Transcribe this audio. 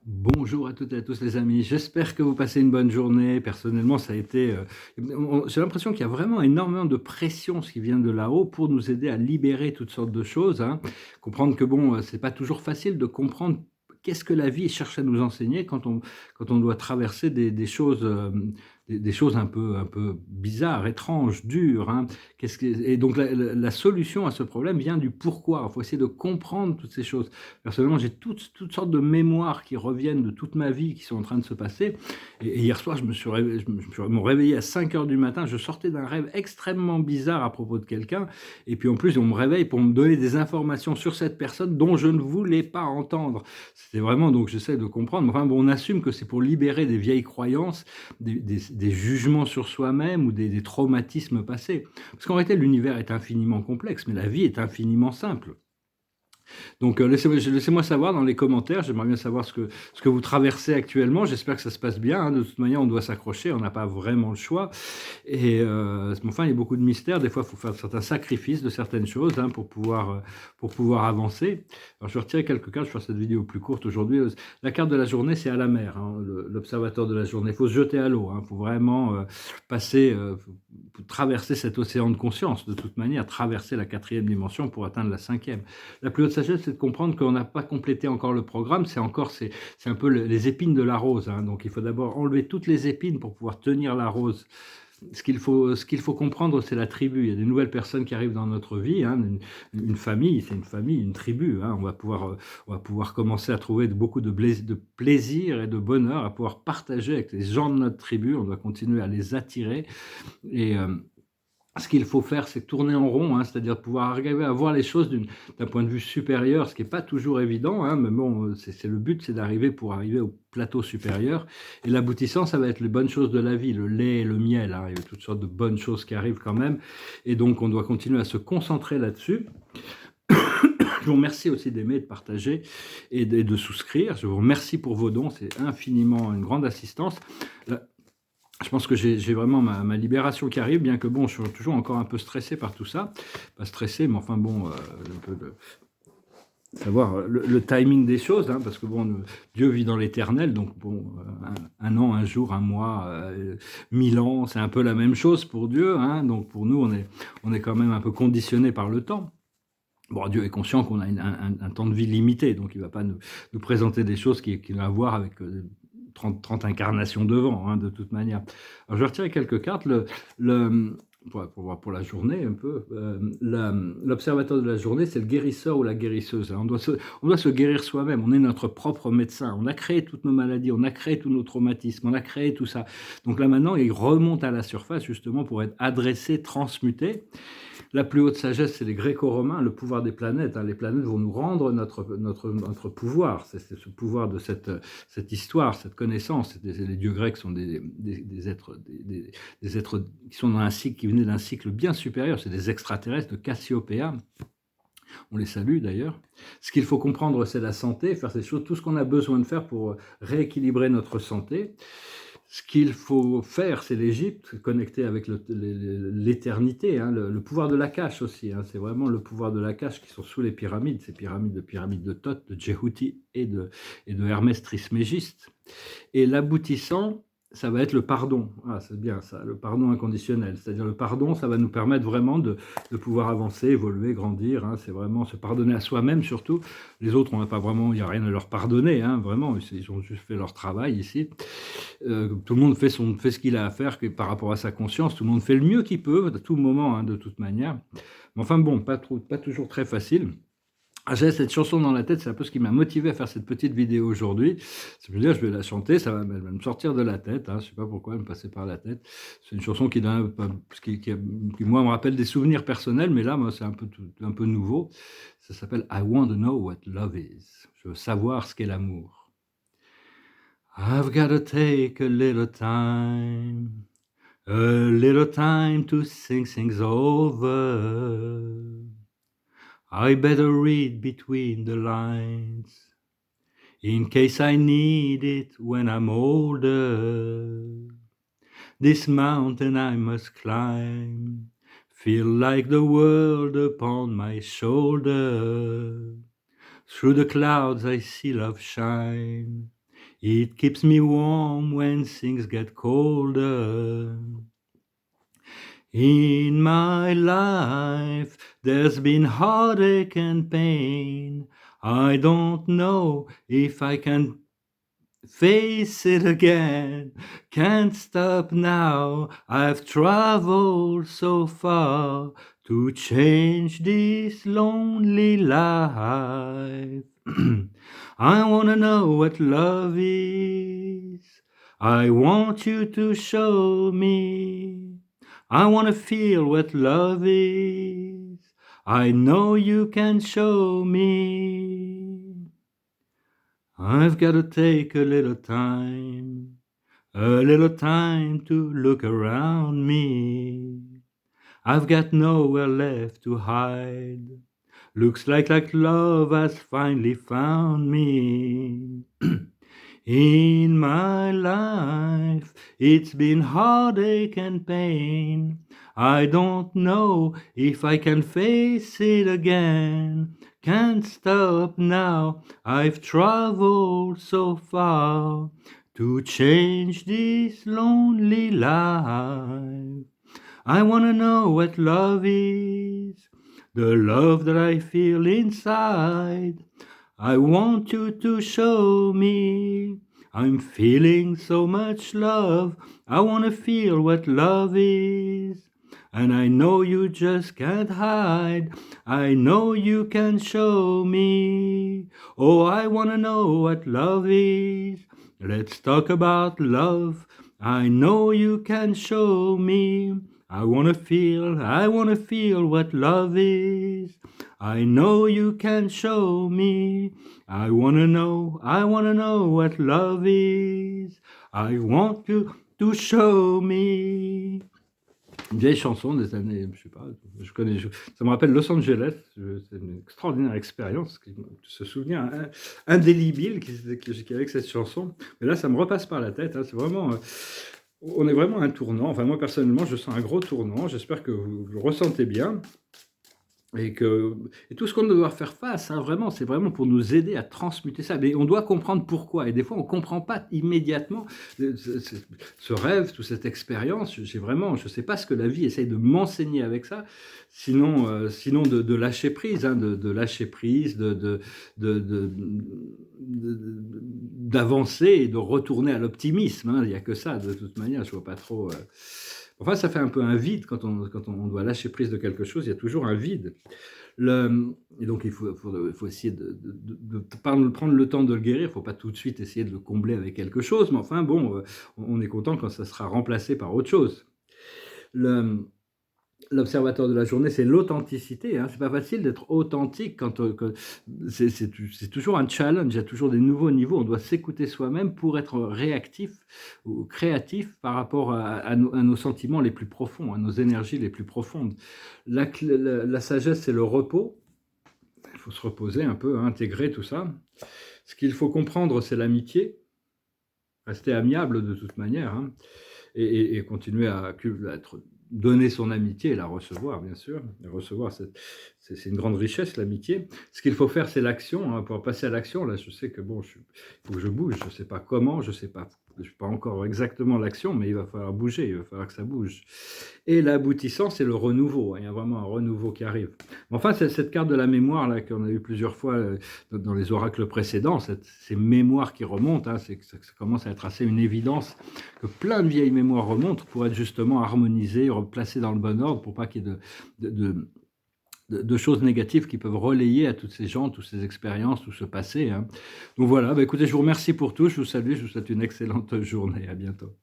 Bonjour à toutes et à tous les amis, j'espère que vous passez une bonne journée. Personnellement, ça a été, j'ai l'impression qu'il y a vraiment énormément de pression, ce qui vient de là-haut, pour nous aider à libérer toutes sortes de choses, hein. Comprendre que bon, c'est pas toujours facile de comprendre qu'est-ce que la vie cherche à nous enseigner quand on doit traverser des choses, des choses un peu bizarres, étranges, dures, hein. Qu'est-ce que et donc la solution à ce problème vient du pourquoi. Il faut essayer de comprendre toutes ces choses. Personnellement, j'ai toutes sortes de mémoires qui reviennent de toute ma vie, qui sont en train de se passer. Et hier soir, je me suis réveillé à 5 heures du matin. Je sortais d'un rêve extrêmement bizarre à propos de quelqu'un. Et puis en plus, on me réveille pour me donner des informations sur cette personne dont je ne voulais pas entendre. C'était vraiment, donc j'essaie de comprendre. Enfin bon, on assume que c'est pour libérer des vieilles croyances, des jugements sur soi-même ou des traumatismes passés. Parce qu'en réalité, l'univers est infiniment complexe, mais la vie est infiniment simple. Donc laissez-moi savoir dans les commentaires, j'aimerais bien savoir ce que vous traversez actuellement. J'espère que ça se passe bien, hein. De toute manière, on doit s'accrocher, on n'a pas vraiment le choix. Et mais enfin, il y a beaucoup de mystères. Des fois, il faut faire certains sacrifices de certaines choses, hein, pour pouvoir avancer. Alors, je vais retirer quelques cartes, je vais faire cette vidéo plus courte aujourd'hui. La carte de la journée, c'est à la mer, hein, l'observateur de la journée. Il faut se jeter à l'eau, hein. Il faut vraiment passer, faut traverser cet océan de conscience, de toute manière, traverser la 4e dimension pour atteindre la 5e. La plus haute sagesse, c'est de comprendre qu'on n'a pas complété encore le programme, c'est un peu les épines de la rose, hein. Donc il faut d'abord enlever toutes les épines pour pouvoir tenir la rose. Ce qu'il faut comprendre, c'est la tribu. Il y a des nouvelles personnes qui arrivent dans notre vie, hein, une famille, c'est une famille, une tribu, hein. On va pouvoir commencer à trouver beaucoup de plaisir et de bonheur, à pouvoir partager avec les gens de notre tribu. On doit continuer à les attirer et ce qu'il faut faire, c'est tourner en rond, hein, c'est-à-dire pouvoir arriver à voir les choses d'un point de vue supérieur, ce qui n'est pas toujours évident, hein, mais bon, c'est le but, c'est d'arriver pour arriver au plateau supérieur. Et l'aboutissant, ça va être les bonnes choses de la vie, le lait et le miel, hein. Il y a toutes sortes de bonnes choses qui arrivent quand même. Et donc, on doit continuer à se concentrer là-dessus. Je vous remercie aussi d'aimer, de partager et de souscrire. Je vous remercie pour vos dons, c'est infiniment une grande assistance. Je pense que j'ai vraiment ma libération qui arrive, bien que bon, je suis toujours encore un peu stressé par tout ça. Pas stressé, mais enfin bon, un peu de savoir le timing des choses, hein, parce que bon, Dieu vit dans l'éternel, donc bon, un an, un jour, un mois, 1000 ans, c'est un peu la même chose pour Dieu, hein. Donc pour nous, on est quand même un peu conditionné par le temps. Bon, Dieu est conscient qu'on a un temps de vie limité, donc il ne va pas nous présenter des choses qui n'ont à voir avec 30 incarnations devant, hein, de toute manière. Alors, je vais retirer quelques cartes. Pour la journée, un peu. L'observateur de la journée, c'est le guérisseur ou la guérisseuse, hein. On doit se guérir soi-même. On est notre propre médecin. On a créé toutes nos maladies, on a créé tous nos traumatismes, on a créé tout ça. Donc là, maintenant, il remonte à la surface, justement, pour être adressé, transmuté. La plus haute sagesse, c'est les Gréco-Romains, le pouvoir des planètes, hein. Les planètes vont nous rendre notre pouvoir. C'est ce pouvoir de cette histoire, cette connaissance. Les dieux grecs sont des êtres, des êtres qui sont dans un cycle, qui venaient d'un cycle bien supérieur. C'est des extraterrestres de Cassiopéa. On les salue d'ailleurs. Ce qu'il faut comprendre, c'est la santé, faire ces choses, tout ce qu'on a besoin de faire pour rééquilibrer notre santé. Ce qu'il faut faire, c'est l'Égypte, connecté avec l'éternité, hein, le pouvoir de l'Akash aussi, hein. C'est vraiment le pouvoir de l'Akash qui sont sous les pyramides, ces pyramides de Thoth, de Djéhouti et de Hermès Trismégiste. Et l'aboutissant, ça va être le pardon. Ah, c'est bien ça, le pardon inconditionnel. C'est-à-dire le pardon, ça va nous permettre vraiment de pouvoir avancer, évoluer, grandir, hein. C'est vraiment se pardonner à soi-même surtout. Les autres, on n'a pas vraiment, il n'y a rien à leur pardonner, hein, vraiment. Ils ont juste fait leur travail ici. Tout le monde fait ce qu'il a à faire par rapport à sa conscience. Tout le monde fait le mieux qu'il peut, à tout moment, hein, de toute manière. Mais enfin bon, pas toujours très facile. Ah, j'avais cette chanson dans la tête, c'est un peu ce qui m'a motivé à faire cette petite vidéo aujourd'hui. Je me dire, je vais la chanter, elle va me sortir de la tête, hein, je ne sais pas pourquoi elle me passait par la tête. C'est une chanson qui, moi, me rappelle des souvenirs personnels, mais là, moi, c'est un peu nouveau. Ça s'appelle I Want to Know What Love Is. Je veux savoir ce qu'est l'amour. I've got to take a little time to think things over. I better read between the lines, in case I need it when I'm older. This mountain I must climb, feel like the world upon my shoulder. Through the clouds I see love shine, It keeps me warm when things get colder. In my life, there's been heartache and pain. I don't know if I can face it again. Can't stop now. I've traveled so far to change this lonely life. I wanna know what love is. I want you to show me. I wanna feel what love is. I know you can show me. I've got to take a little time to look around me. I've got nowhere left to hide. Looks like love has finally found me. In my life, it's been heartache and pain. I don't know if I can face it again. Can't stop now, I've traveled so far to change this lonely life. I wanna know what love is, the love that I feel inside. I want you to show me. I'm feeling so much love. I wanna feel what love is. And I know you just can't hide. I know you can show me. Oh, I wanna know what love is. Let's talk about love. I know you can show me. I wanna feel what love is. I know you can show me. I wanna know what love is. I want you to show me. Une vieille chanson des années, je sais pas, ça me rappelle Los Angeles, c'est une extraordinaire expérience, ce souvenir indélébile qu'il y a avec cette chanson. Mais là, ça me repasse par la tête, hein, c'est vraiment, on est vraiment à un tournant. Enfin, moi, personnellement, je sens un gros tournant. J'espère que vous le ressentez bien. Et tout ce qu'on doit faire face, hein, vraiment, c'est vraiment pour nous aider à transmuter ça. Mais on doit comprendre pourquoi. Et des fois, on ne comprend pas immédiatement ce rêve, toute cette expérience. Je ne sais pas ce que la vie essaye de m'enseigner avec ça, sinon de lâcher prise, hein, de lâcher prise, d'avancer et de retourner à l'optimisme. Hein. Il n'y a que ça, de toute manière. Je ne vois pas trop... Enfin, ça fait un peu un vide quand on doit lâcher prise de quelque chose, il y a toujours un vide. Et donc, il faut essayer de prendre le temps de le guérir, il ne faut pas tout de suite essayer de le combler avec quelque chose, mais enfin, bon, on est content quand ça sera remplacé par autre chose. L'observateur de la journée, c'est l'authenticité. Hein. C'est pas facile d'être authentique c'est toujours un challenge. Il y a toujours des nouveaux niveaux. On doit s'écouter soi-même pour être réactif ou créatif par rapport à nos sentiments les plus profonds, à nos énergies les plus profondes. La sagesse, c'est le repos. Il faut se reposer un peu, hein, intégrer tout ça. Ce qu'il faut comprendre, c'est l'amitié. Rester amiable de toute manière, hein, et continuer à donner son amitié et la recevoir, bien sûr. Et recevoir, c'est une grande richesse, l'amitié. Ce qu'il faut faire, c'est l'action. Hein. Pour passer à l'action, là, je sais que bon, il faut que je bouge. Je ne sais pas comment, je ne sais pas encore exactement l'action, mais il va falloir bouger, il va falloir que ça bouge. Et l'aboutissant, c'est le renouveau. Hein. Il y a vraiment un renouveau qui arrive. Enfin, c'est cette carte de la mémoire là qu'on a eu plusieurs fois dans les oracles précédents, ces mémoires qui remontent, hein, ça commence à être assez une évidence que plein de vieilles mémoires remontent pour être justement harmonisées, replacées dans le bon ordre, pour pas qu'il y ait de choses négatives qui peuvent relayer à toutes ces gens, toutes ces expériences, tout ce passé. Hein. Donc voilà, écoutez, je vous remercie pour tout, je vous salue, je vous souhaite une excellente journée, à bientôt.